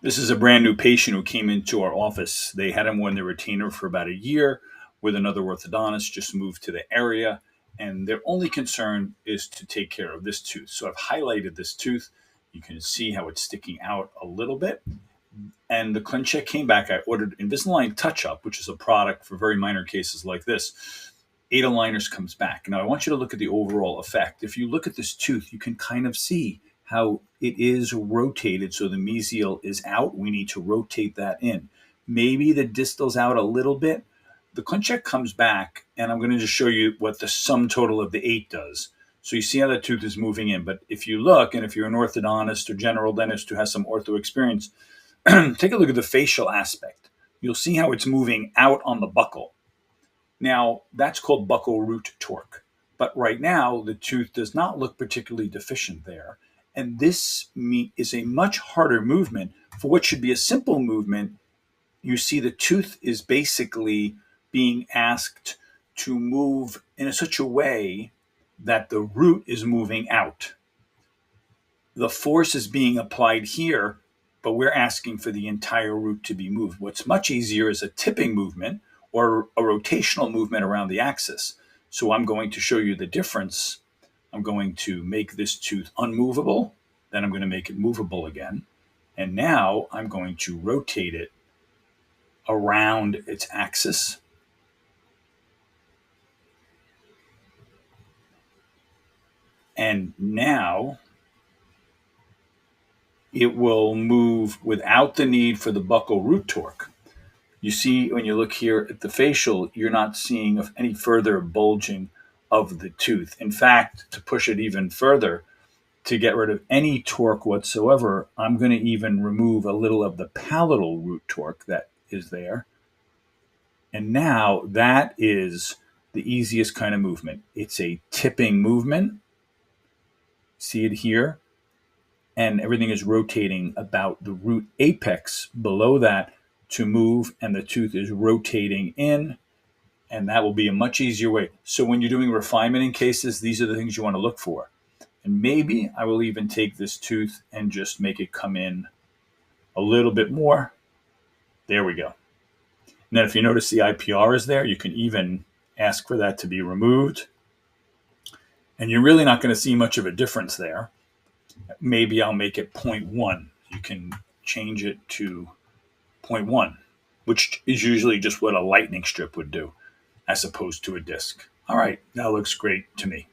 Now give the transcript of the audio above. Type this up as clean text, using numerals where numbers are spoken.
This is a brand new patient who came into our office. They hadn't worn their retainer for about a year with another orthodontist, just moved to the area, and their only concern is to take care of this tooth. So I've highlighted this tooth. You can see how it's sticking out a little bit. And the ClinCheck came back. I ordered Invisalign Touch Up, which is a product for very minor cases like this. 8 aligners comes back. Now I want you to look at the overall effect. If you look at this tooth, you can kind of see how it is rotated. So the mesial is out. We need to rotate that in. Maybe the distal's out a little bit. The ClinCheck comes back, and I'm going to just show you what the sum total of the 8 does. So you see how the tooth is moving in. But if you look, and if you're an orthodontist or general dentist who has some ortho experience, take a look at the facial aspect. You'll see how it's moving out on the buccal. Now, that's called buccal root torque. But right now, the tooth does not look particularly deficient there. And this is a much harder movement for what should be a simple movement. You see the tooth is basically being asked to move in such a way that the root is moving out. The force is being applied here, but we're asking for the entire root to be moved. What's much easier is a tipping movement or a rotational movement around the axis. So I'm going to show you the difference. I'm going to make this tooth unmovable, then I'm going to make it movable again. And now I'm going to rotate it around its axis. And now it will move without the need for the buccal root torque. You see, when you look here at the facial, you're not seeing any further bulging of the tooth. In fact, to push it even further, to get rid of any torque whatsoever, I'm going to even remove a little of the palatal root torque that is there. And now that is the easiest kind of movement. It's a tipping movement. See it here? And everything is rotating about the root apex below that to move, and the tooth is rotating in, and that will be a much easier way. So when you're doing refinement in cases, these are the things you want to look for. And maybe I will even take this tooth and just make it come in a little bit more. There we go. And then if you notice the IPR is there, you can even ask for that to be removed. And you're really not going to see much of a difference there. Maybe I'll make it 0.1. You can change it to 0.1, which is usually just what a lightning strip would do, as opposed to a disc. All right, that looks great to me.